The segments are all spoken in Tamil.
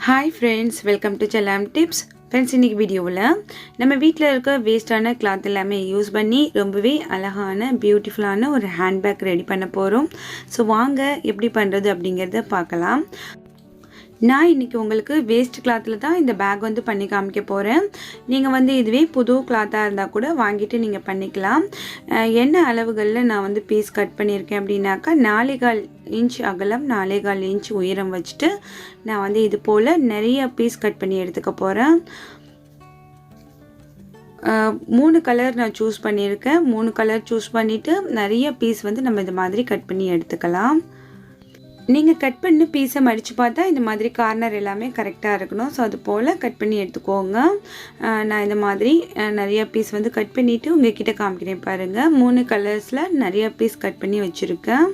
ஹாய் ஃப்ரெண்ட்ஸ், வெல்கம் டு செல்லாம் டிப்ஸ். ஃப்ரெண்ட்ஸ், இன்றைக்கி வீடியோவில் நம்ம வீட்டில் இருக்க வேஸ்டான கிளாத் எல்லாமே யூஸ் பண்ணி ரொம்பவே அழகான பியூட்டிஃபுல்லான ஒரு ஹேண்ட்பேக் ரெடி பண்ண போகிறோம். ஸோ வாங்க எப்படி பண்ணுறது அப்படிங்கிறத பார்க்கலாம். நான் இன்றைக்கி உங்களுக்கு வேஸ்ட் கிளாத்தில் தான் இந்த பேக் வந்து பண்ணி காமிக்க போகிறேன். நீங்கள் இதுவே புது கிளாத்தாக இருந்தால் கூட வாங்கிட்டு நீங்கள் பண்ணிக்கலாம். என்ன அளவுகளில் நான் பீஸ் கட் பண்ணியிருக்கேன் அப்படின்னாக்கா 4.25 இன்ச் அகலம், 4.25 இன்ச் உயரம் வச்சுட்டு நான் இது போல் நிறைய பீஸ் கட் பண்ணி எடுத்துக்க போகிறேன். 3 கலர் நான் சூஸ் பண்ணியிருக்கேன். 3 கலர் சூஸ் பண்ணிவிட்டு நிறைய பீஸ் நம்ம இது மாதிரி கட் பண்ணி எடுத்துக்கலாம். நீங்கள் கட் பண்ணி பீஸை மடித்து பார்த்தா இந்த மாதிரி கார்னர் எல்லாமே கரெக்டாக இருக்கணும். ஸோ அது போல் கட் பண்ணி எடுத்துக்கோங்க. நான் இந்த மாதிரி நிறைய பீஸ் கட் பண்ணிவிட்டு உங்கள்கிட்ட காமிக்கிறேன் பாருங்கள். 3 கலர்ஸில் நிறைய பீஸ் கட் பண்ணி வச்சுருக்கேன்.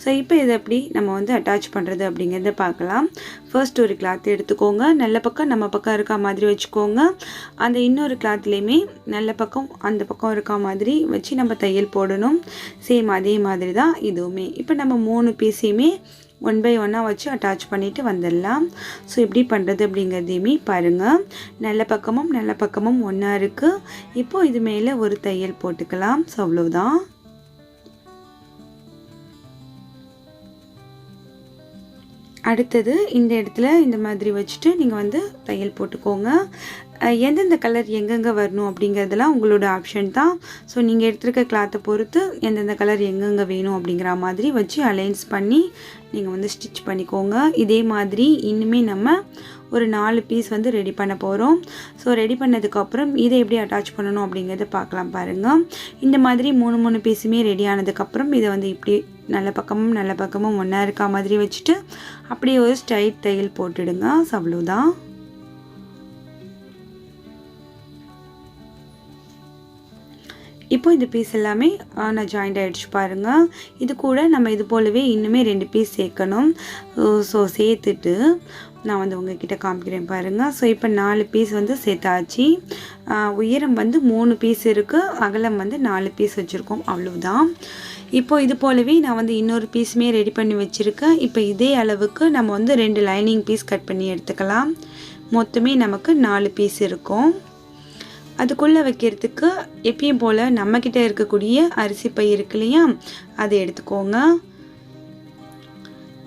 ஸோ இப்போ இதை எப்படி நம்ம அட்டாச் பண்ணுறது அப்படிங்கிறத பார்க்கலாம். ஃபர்ஸ்ட் ஒரு கிளாத் எடுத்துக்கோங்க. நல்ல பக்கம் நம்ம பக்கம் இருக்க மாதிரி வச்சுக்கோங்க. அந்த இன்னொரு கிளாத்லேயுமே நல்ல பக்கம் அந்த பக்கம் இருக்க மாதிரி வச்சு நம்ம தையல் போடணும். சேம் அதே மாதிரி தான் இதுவுமே. இப்போ நம்ம 3 பீஸையுமே 1 by 1 வச்சு அட்டாச் பண்ணிவிட்டு வந்துடலாம். ஸோ எப்படி பண்ணுறது அப்படிங்கிறதையுமே பாருங்கள். நல்ல பக்கமும் ஒன்றா இருக்குது. இப்போது இது மேலே ஒரு தையல் போட்டுக்கலாம். ஸோ அவ்வளோதான். அடுத்தது இந்த இடத்துல இந்த மாதிரி வச்சுட்டு நீங்கள் தையல் போட்டுக்கோங்க. எந்தெந்த கலர் எங்கெங்கே வரணும் அப்படிங்கிறதுலாம் உங்களோட ஆப்ஷன் தான். ஸோ நீங்கள் எடுத்துருக்க கிளாத்தை பொறுத்து எந்தெந்த கலர் எங்கெங்கே வேணும் அப்படிங்கிற மாதிரி வச்சு அலைன்ஸ் பண்ணி நீங்கள் ஸ்டிச் பண்ணிக்கோங்க. இதே மாதிரி இன்னுமே நம்ம ஒரு 4 பீஸ் ரெடி பண்ண போகிறோம். ஸோ ரெடி பண்ணதுக்கப்புறம் இதை எப்படி அட்டாச் பண்ணணும் அப்படிங்கிறத பார்க்கலாம் பாருங்கள். இந்த மாதிரி 3 பீஸுமே ரெடி ஆனதுக்கப்புறம் இதை இப்படி நல்ல பக்கமும் ஒன்றா இருக்க மாதிரி வச்சுட்டு அப்படியே ஒரு ஸ்ட்ரைட் தையல் போட்டுடுங்க. ஸோ அவ்வளோதான். இப்போ இந்த பீஸ் எல்லாமே நான் ஜாயிண்ட் ஆகிடுச்சு பாருங்கள். இது கூட நம்ம இது போலவே இன்னுமே 2 பீஸ் சேர்க்கணும். ஸோ சேர்த்துட்டு நான் உங்ககிட்ட காமிக்கிறேன் பாருங்கள். ஸோ இப்போ 4 பீஸ் சேர்த்தாச்சு. உயரம் 3 பீஸ் இருக்குது, அகலம் 4 பீஸ் வச்சுருக்கோம். அவ்வளவுதான். இப்போது இது போலவே நான் இன்னொரு பீஸுமே ரெடி பண்ணி வச்சுருக்கேன். இப்போ இதே அளவுக்கு நம்ம 2 லைனிங் பீஸ் கட் பண்ணி எடுத்துக்கலாம். மொத்தமே நமக்கு 4 பீஸ் இருக்கும். அதுக்குள்ளே வைக்கிறதுக்கு எப்பயும் போல் நம்மக்கிட்ட இருக்கக்கூடிய அரிசி பை இருக்கு இல்லையா, அதை எடுத்துக்கோங்க.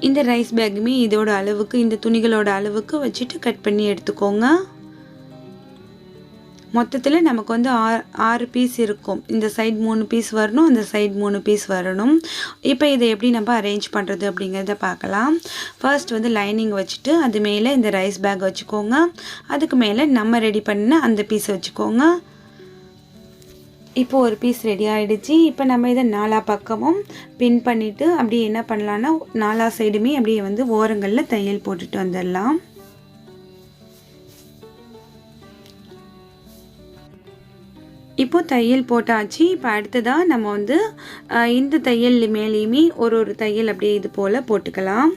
இந்த ரைஸ் பேக்குமே இதோட அளவுக்கு, இந்த துணிகளோட அளவுக்கு வச்சுட்டு கட் பண்ணி எடுத்துக்கோங்க. மொத்தத்தில் நமக்கு 6 பீஸ் இருக்கும். இந்த சைட் 3 பீஸ் வரணும், அந்த சைட் 3 பீஸ் வரணும். இப்போ இதை எப்படி நம்ம அரேஞ்ச் பண்ணுறது அப்படிங்கிறத பார்க்கலாம். ஃபர்ஸ்ட் லைனிங் வச்சுட்டு அது மேலே இந்த ரைஸ் பேக் வச்சுக்கோங்க. அதுக்கு மேலே நம்ம ரெடி பண்ண அந்த பீஸ் வச்சுக்கோங்க. இப்போ ஒரு பீஸ் ரெடி ஆகிடுச்சு. இப்போ நம்ம இதை 4 பக்கமும் பின் பண்ணிவிட்டு அப்படியே என்ன பண்ணலான்னா 4 சைடுமே அப்படியே ஓரங்களில் தையல் போட்டுட்டு வந்துடலாம். இப்போ தையல் போட்டாச்சு. இப்போ அடுத்ததாக நம்ம இந்த தையல் மேலேயுமே ஒரு தையல் அப்படியே இது போல் போட்டுக்கலாம்.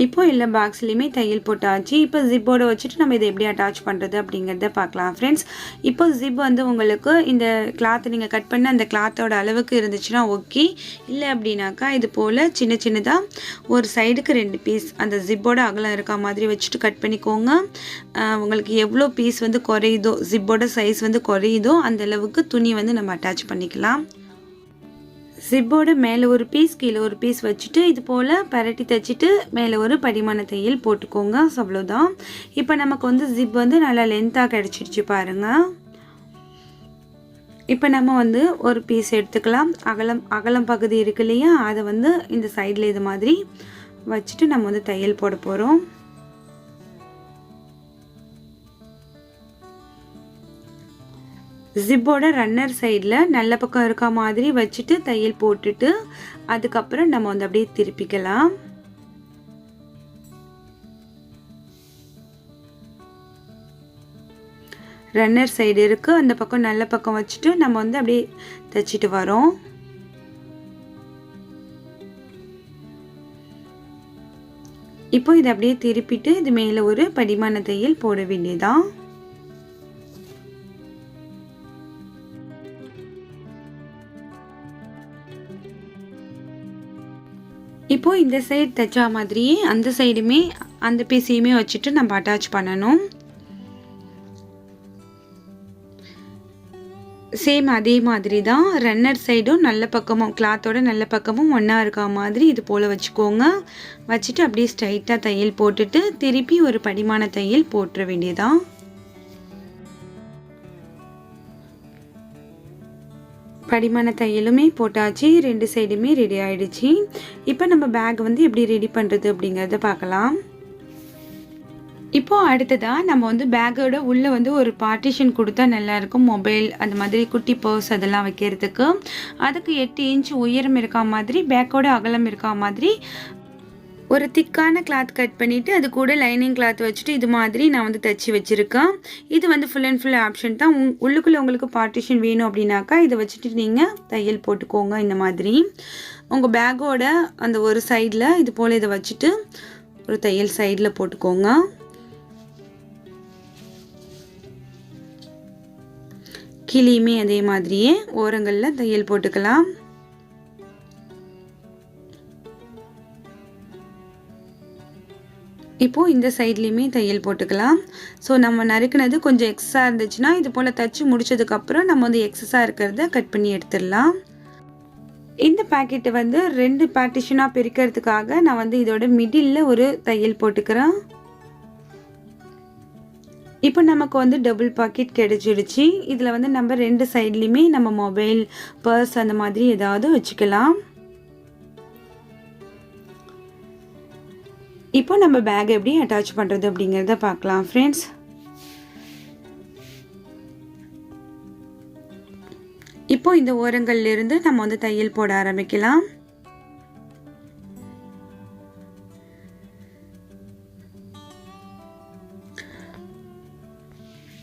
இப்போ எல்லா பாக்ஸ்லேயுமே தையல் போட்டாச்சு. இப்போ ஜிப்போடு வச்சுட்டு நம்ம இதை எப்படி அட்டாச் பண்ணுறது அப்படிங்கிறத பார்க்கலாம் ஃப்ரெண்ட்ஸ். இப்போ ஜிப் உங்களுக்கு இந்த கிளாத் நீங்கள் கட் பண்ண அந்த கிளாத்தோட அளவுக்கு இருந்துச்சுன்னா ஓகே. இல்லை அப்படின்னாக்கா இது போல் சின்னதாக ஒரு சைடுக்கு 2 பீஸ் அந்த ஜிப்போட அகலம் இருக்க மாதிரி வச்சுட்டு கட் பண்ணிக்கோங்க. உங்களுக்கு எவ்வளோ பீஸ் குறையுதோ, ஜிப்போட சைஸ் குறையுதோ அந்த அளவுக்கு துணி நம்ம அட்டாச் பண்ணிக்கலாம். ஜிப்போட மேலே ஒரு பீஸ், கீழே ஒரு பீஸ் வச்சுட்டு இது போல் பரட்டி தைச்சிட்டு மேலே ஒரு படிமான தையல் போட்டுக்கோங்க. ஸோ அவ்வளோதான். இப்போ நமக்கு ஜிப் நல்லா லென்த்தாக கிடச்சிடுச்சு பாருங்கள். இப்போ நம்ம ஒரு பீஸ் எடுத்துக்கலாம். அகலம் பகுதி இருக்கு இல்லையா, அதை இந்த சைடில் இது மாதிரி வச்சுட்டு நம்ம தையல் போட போகிறோம். ஜிப்போட ரன்னர் சைடில் நல்ல பக்கம் இருக்க மாதிரி வச்சுட்டு தையல் போட்டுட்டு அதுக்கப்புறம் நம்ம அப்படியே திருப்பிக்கலாம். ரன்னர் சைடு இருக்குது, அந்த பக்கம் நல்ல பக்கம் வச்சுட்டு நம்ம அப்படியே தைச்சிட்டு வரோம். இப்போ இதை அப்படியே திருப்பிட்டு இது மேலே ஒரு படிமான தையல் போட வேண்டியதான். இப்போ இந்த சைடு தைச்சா மாதிரியே அந்த சைடுமே அந்த பீஸையுமே வச்சுட்டு நம்ம அட்டாச் பண்ணணும். சேம் அதே மாதிரி தான் ரன்னர் சைடும் நல்ல பக்கமும் கிளாத்தோட நல்ல பக்கமும் ஒன்றா இருக்கா மாதிரி இது போல் வச்சுக்கோங்க. வச்சுட்டு அப்படியே ஸ்ட்ரைட்டாக தையல் போட்டுட்டு திருப்பி ஒரு படிமான தையல் போட்டுற வேண்டியதான். படிமான தையலுமே போட்டாச்சு, 2 சைடுமே ரெடி ஆகிடுச்சு. இப்போ நம்ம பேக் வந்து எப்படி ரெடி பண்ணுறது அப்படிங்கிறத பார்க்கலாம். இப்போ அடுத்ததாக நம்ம வந்து பேக்கோட உள்ளே வந்து ஒரு பார்ட்டிஷன் கொடுத்தா நல்லாயிருக்கும். மொபைல் அந்த மாதிரி குட்டி பர்ஸ் அதெல்லாம் வைக்கிறதுக்கு. அதுக்கு 8 இன்ச் உயரம் இருக்கா மாதிரி பேக்கோட அகலம் இருக்கா மாதிரி ஒரு திக்கான கிளாத் கட் பண்ணிவிட்டு அது கூட லைனிங் கிளாத் வச்சுட்டு இது மாதிரி நான் வந்து தைச்சி வச்சுருக்கேன். இது வந்து ஃபுல் அண்ட் ஃபுல் ஆப்ஷன் தான். உள்ளுக்குள்ளே உங்களுக்கு பார்ட்டிஷன் வேணும் அப்படின்னாக்கா இதை வச்சுட்டு நீங்கள் தையல் போட்டுக்கோங்க. இந்த மாதிரி உங்கள் பேக்கோட அந்த ஒரு சைடில் இது போல் இதை வச்சுட்டு ஒரு தையல் சைடில் போட்டுக்கோங்க. கீழேயுமே அதே மாதிரியே ஓரங்களில் தையல் போட்டுக்கலாம். இப்போது இந்த சைட்லேயுமே தையல் போட்டுக்கலாம். ஸோ நம்ம நறுக்குனது கொஞ்சம் எக்ஸஸாக இருந்துச்சுன்னா இது போல் தைச்சி முடிச்சதுக்கப்புறம் நம்ம வந்து எக்ஸஸாக இருக்கிறத கட் பண்ணி எடுத்துடலாம். இந்த பேக்கெட்டை வந்து 2 பார்ட்டிஷனாக பிரிக்கிறதுக்காக நான் வந்து இதோட மிடில் ஒரு தையல் போட்டுக்கிறேன். இப்போ நமக்கு வந்து டபுள் பாக்கெட் கிடைச்சிடுச்சு. இதில் வந்து நம்ம 2 சைட்லேயுமே நம்ம மொபைல், பர்ஸ் அந்த மாதிரி ஏதாவது வச்சுக்கலாம். இப்போ நம்ம பேக் எப்படி அட்டாச் பண்ணுறது அப்படிங்கிறத பார்க்கலாம் ஃப்ரெண்ட்ஸ். இப்போ இந்த ஓரங்கள்லேருந்து நம்ம வந்து தையல் போட ஆரம்பிக்கலாம்.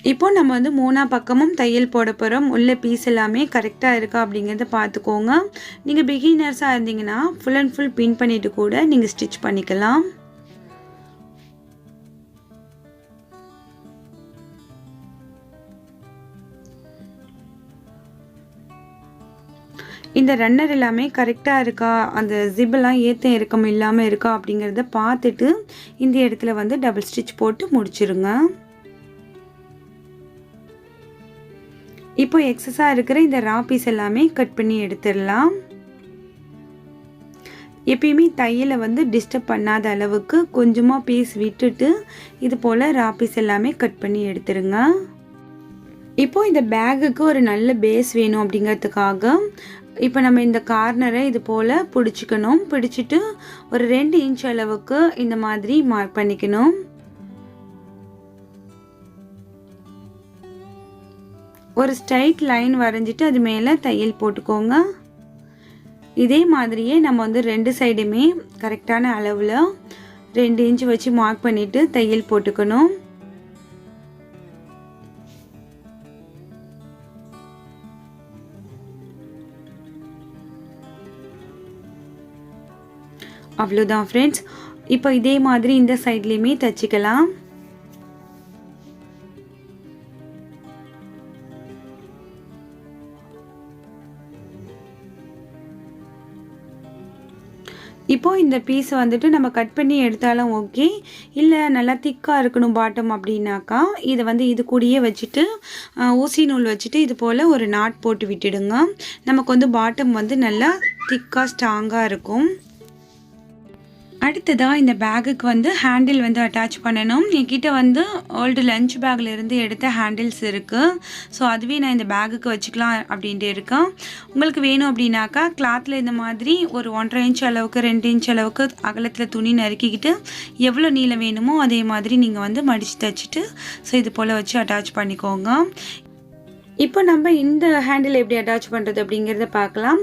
இப்போ நம்ம வந்து 3 பக்கமும் தையல் போட போகிறோம். உள்ள பீஸ் எல்லாமே கரெக்டாக இருக்கா அப்படிங்கிறத பார்த்துக்கோங்க. நீங்கள் பிகினர்ஸாக இருந்தீங்கன்னா ஃபுல் அண்ட் ஃபுல் பின் பண்ணிவிட்டு கூட நீங்கள் ஸ்டிச் பண்ணிக்கலாம். இந்த ரன்னர் எல்லாமே கரெக்டாக இருக்கா, அந்த ஜிப்பெல்லாம் ஏற்றம் இறக்கம் இல்லாமல் இருக்கா அப்படிங்கிறத பார்த்துட்டு இந்த இடத்துல வந்து டபுள் ஸ்டிச் போட்டு முடிச்சிருங்க. இப்போ எக்ஸஸாக இருக்கிற இந்த ரா பீஸ் எல்லாமே கட் பண்ணி எடுத்துடலாம். எப்பயுமே தையலை வந்து டிஸ்டர்ப் பண்ணாத அளவுக்கு கொஞ்சமாக பீஸ் விட்டுட்டு இது போல் ரா பீஸ் எல்லாமே கட் பண்ணி எடுத்துருங்க. இப்போ இந்த பேக்குக்கு ஒரு நல்ல பேஸ் வேணும் அப்படிங்கிறதுக்காக இப்போ நம்ம இந்த கார்னரை இது போல் பிடிச்சிக்கணும். பிடிச்சிட்டு ஒரு 2 இன்ச் அளவுக்கு இந்த மாதிரி மார்க் பண்ணிக்கணும். ஒரு ஸ்ட்ரைட் லைன் வரைஞ்சிட்டு அது மேலே தையல் போட்டுக்கோங்க. இதே மாதிரியே நம்ம வந்து 2 சைடுமே கரெக்டான அளவில் 2 இன்ச் வச்சு மார்க் பண்ணிவிட்டு தையல் போட்டுக்கணும். அவ்வளோதான் ஃப்ரெண்ட்ஸ். இப்போ இதே மாதிரி இந்த சைட்லேயுமே தைச்சிக்கலாம். இப்போ இந்த பீஸ் வந்துட்டு நம்ம கட் பண்ணி எடுத்தாலும் ஓகே, இல்லை நல்லா திக்காக இருக்கணும் பாட்டம் அப்படின்னாக்கா இதை வந்து இது கூடயே வச்சுட்டு ஊசி நூல் வச்சுட்டு இது போல் ஒரு நாட் போட்டு விட்டுடுங்க. நமக்கு வந்து பாட்டம் வந்து நல்லா திக்காக ஸ்ட்ராங்காக இருக்கும். அடுத்ததாக இந்த பேக்குக்கு வந்து ஹேண்டில் வந்து அட்டாச் பண்ணணும். என்கிட்ட வந்து ஓல்டு லஞ்ச் பேக்லேருந்து எடுத்த ஹேண்டில்ஸ் இருக்குது. ஸோ அதுவே நான் இந்த பேக்குக்கு வச்சுக்கலாம் அப்படின்ட்டு இருக்கேன். உங்களுக்கு வேணும் அப்படின்னாக்கா கிளாத்தில் இந்த மாதிரி ஒரு 1.5 இன்ச் அளவுக்கு 2 இன்ச் அளவுக்கு அகலத்தில் துணி நறுக்கிக்கிட்டு எவ்வளோ நீளம் வேணுமோ அதே மாதிரி நீங்கள் வந்து மடித்து தைச்சிட்டு ஸோ இது போல் வச்சு அட்டாச் பண்ணிக்கோங்க. இப்போ நம்ம இந்த ஹேண்டில் எப்படி அட்டாச் பண்ணுறது அப்படிங்கிறத பார்க்கலாம்.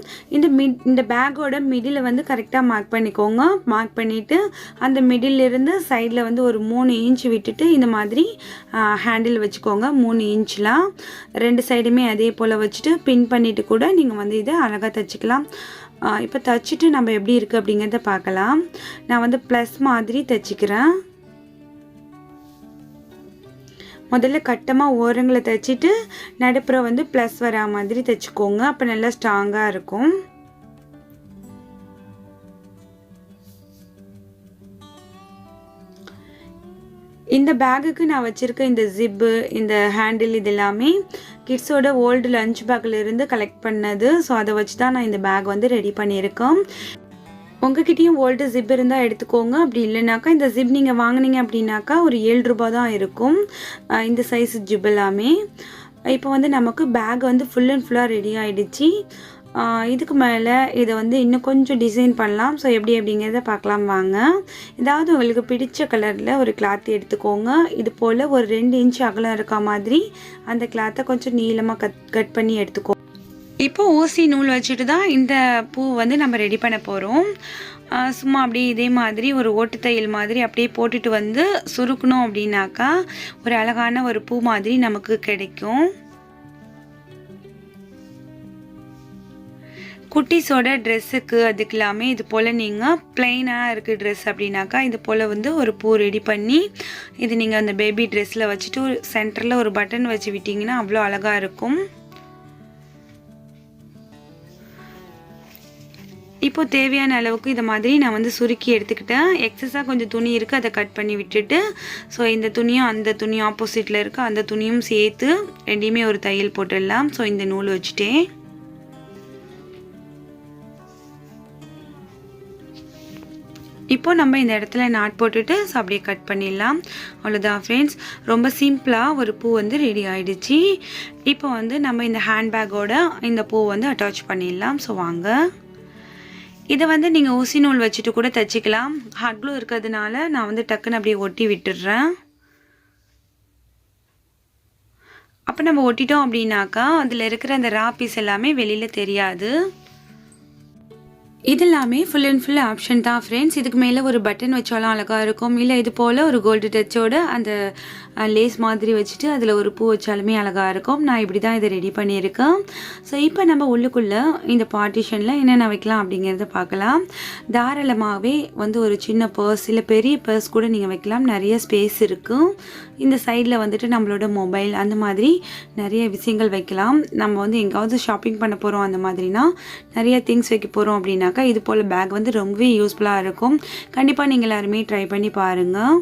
இந்த பேக்கோட மிடில் வந்து கரெக்டாக மார்க் பண்ணிக்கோங்க. மார்க் பண்ணிவிட்டு அந்த மிடிலிருந்து சைடில் வந்து ஒரு 3 இன்ச் விட்டுட்டு இந்த மாதிரி ஹேண்டில் வச்சுக்கோங்க. 3 இன்ச்லாம் 2 சைடுமே அதே போல் வச்சுட்டு பின் பண்ணிவிட்டு கூட நீங்கள் வந்து இதை அழகாக தைச்சிக்கலாம். இப்போ தைச்சிட்டு நம்ம எப்படி இருக்குது அப்படிங்கிறத பார்க்கலாம். நான் வந்து ப்ளஸ் மாதிரி தைச்சிக்கிறேன். முதல்ல கட்டமாக ஓரங்களை தைச்சிட்டு நடுப்புற வந்து ப்ளஸ் வரா மாதிரி தைச்சிக்கோங்க. அப்போ நல்லா ஸ்ட்ராங்காக இருக்கும். இந்த பேக்குக்கு நான் வச்சுருக்க இந்த ஜிப்பு, இந்த ஹேண்டில் இது எல்லாமே கிட்ஸோட ஓல்டு லஞ்ச் பேக்கில் கலெக்ட் பண்ணது. ஸோ அதை வச்சு தான் நான் இந்த பேக் வந்து ரெடி பண்ணியிருக்கேன். உங்ககிட்டயும் ஓல்டு ஜிப் இருந்தால் எடுத்துக்கோங்க. அப்படி இல்லைனாக்கா இந்த ஜிப் நீங்கள் வாங்கினீங்க அப்படின்னாக்கா ஒரு 7 ரூபா தான் இருக்கும் இந்த சைஸ் ஜிப் எல்லாமே. இப்போ வந்து நமக்கு பேக் வந்து ஃபுல் அண்ட் ஃபுல்லாக ரெடி ஆகிடுச்சு. இதுக்கு மேலே இதை வந்து இன்னும் கொஞ்சம் டிசைன் பண்ணலாம். ஸோ எப்படி அப்படிங்கிறத பார்க்கலாம் வாங்க. ஏதாவது உங்களுக்கு பிடிச்ச கலரில் ஒரு கிளாத் எடுத்துக்கோங்க. இது போல் ஒரு 2 இன்ச் அகலம் இருக்க மாதிரி அந்த கிளாத்தை கொஞ்சம் நீளமாக கட் பண்ணி எடுத்துக்கோங்க. இப்போ ஊசி நூல் வச்சுட்டு தான் இந்த பூ வந்து நம்ம ரெடி பண்ண போகிறோம். சும்மா அப்படியே இதே மாதிரி ஒரு ஓட்டு தையல் மாதிரி அப்படியே போட்டுட்டு வந்து சுருக்கணும் அப்படின்னாக்கா ஒரு அழகான ஒரு பூ மாதிரி நமக்கு கிடைக்கும். குட்டீஸோட ட்ரெஸ்ஸுக்கு அதுக்கெல்லாமே இது போல் நீங்கள் ப்ளைனாக இருக்குது ட்ரெஸ் அப்படின்னாக்கா இது போல் வந்து ஒரு பூ ரெடி பண்ணி இது நீங்கள் அந்த பேபி ட்ரெஸ்ஸில் வச்சுட்டு ஒரு சென்டரில் ஒரு பட்டன் வச்சு விட்டிங்கன்னா அவ்வளோ அழகாக இருக்கும். இப்போ தேவையான அளவுக்கு இதை மாதிரி நான் வந்து சுருக்கி எடுத்துக்கிட்டேன். எக்ஸஸாக கொஞ்சம் துணி இருக்குது, அதை கட் பண்ணி விட்டுட்டு ஸோ இந்த துணியும் அந்த துணியும் ஆப்போசிட்டில் இருக்குது அந்த துணியும் சேர்த்து ரெண்டையுமே ஒரு தையல் போட்டுடலாம். ஸோ இந்த நூல் வச்சுட்டேன். இப்போ நம்ம இந்த இடத்துல நாட் போட்டுட்டு ஸோ அப்படியே கட் பண்ணிடலாம். அவ்வளோதான் ஃப்ரெண்ட்ஸ், ரொம்ப சிம்பிளாக ஒரு பூ வந்து ரெடி ஆகிடுச்சு. இப்போ வந்து நம்ம இந்த ஹேண்ட்பேக்கோட இந்த பூ வந்து அட்டாச் பண்ணிடலாம். ஸோ வாங்க, இதை வந்து நீங்கள் ஊசி நூல் வச்சுட்டு கூட தைச்சிக்கலாம். ஹாட் க்ளூ இருக்கிறதுனால நான் வந்து டக்குன்னு அப்படியே ஒட்டி விட்டுடுறேன். அப்போ நம்ம ஒட்டிட்டோம் அப்படின்னாக்கா அதில் இருக்கிற அந்த ரா பீஸ் எல்லாமே வெளியில் தெரியாது. இது எல்லாமே ஃபுல் அண்ட் ஃபுல் ஆப்ஷன் தான் ஃப்ரெண்ட்ஸ். இதுக்கு மேலே ஒரு பட்டன் வச்சாலும் அழகாக இருக்கும். இல்லை இது போல் ஒரு கோல்டு டச்சோட அந்த லேஸ் மாதிரி வச்சுட்டு அதில் ஒரு பூ வச்சாலுமே அழகாக இருக்கும். நான் இப்படி தான் இதை ரெடி பண்ணியிருக்கேன். ஸோ இப்போ நம்ம உள்ளுக்குள்ளே இந்த பார்ட்டிஷனில் என்னென்ன வைக்கலாம் அப்படிங்கிறத பார்க்கலாம். தாராளமாகவே வந்து ஒரு சின்ன பர்ஸ் இல்லை பெரிய பர்ஸ் கூட நீங்கள் வைக்கலாம். நிறைய ஸ்பேஸ் இருக்கும். இந்த சைடில் வந்துட்டு நம்மளோட மொபைல் அந்த மாதிரி நிறைய விஷயங்கள் வைக்கலாம். நம்ம வந்து எங்காவது ஷாப்பிங் பண்ண போகிறோம் அந்த மாதிரினா நிறைய திங்ஸ் வைக்க போகிறோம் அப்படின்னாக்கா இது போல் பேக் வந்து ரொம்பவே யூஸ்ஃபுல்லாக இருக்கும். கண்டிப்பாக நீங்கள் எல்லாருமே ட்ரை பண்ணி பாருங்கள்.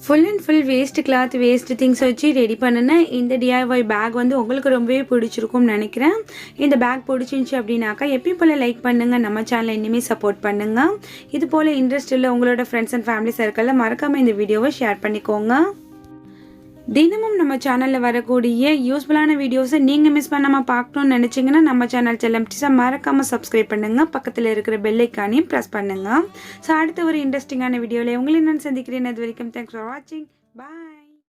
Full and full waste cloth waste things வச்சு ரெடி பண்ணின இந்த DIY பேக் வந்து உங்களுக்கு ரொம்பவே பிடிச்சிருக்கும்னு நினைக்கிறேன். இந்த பேக் பிடிச்சிருந்துச்சி அப்படின்னாக்கா எப்பயும் போல் லைக் பண்ணுங்கள். நம்ம சேனலை இனிமேல் சப்போர்ட் பண்ணுங்கள். இது போல் இன்ட்ரெஸ்ட் இல்லை உங்களோட ஃப்ரெண்ட்ஸ் அண்ட் ஃபேமிலி சர்க்கிளில் மறக்காமல் இந்த வீடியோவை ஷேர் பண்ணிக்கோங்க. தினமும் நம்ம சேனலில் வரக்கூடிய யூஸ்ஃபுல்லான வீடியோஸை நீங்கள் மிஸ் பண்ணாமல் பார்க்கணுன்னு நினச்சிங்கன்னா நம்ம சேனல் செல்லம்டிஸை மறக்காமல் சப்ஸ்கிரைப் பண்ணுங்கள். பக்கத்தில் இருக்கிற பெல் ஐக்கானையும் ப்ரெஸ் பண்ணுங்கள். ஸோ அடுத்த ஒரு இன்ட்ரெஸ்டிங்கான வீடியோவில் உங்களை நான் சந்திக்கிறேன். அது வரைக்கும் தேங்க்ஸ் ஃபார் வாட்சிங். பாய்.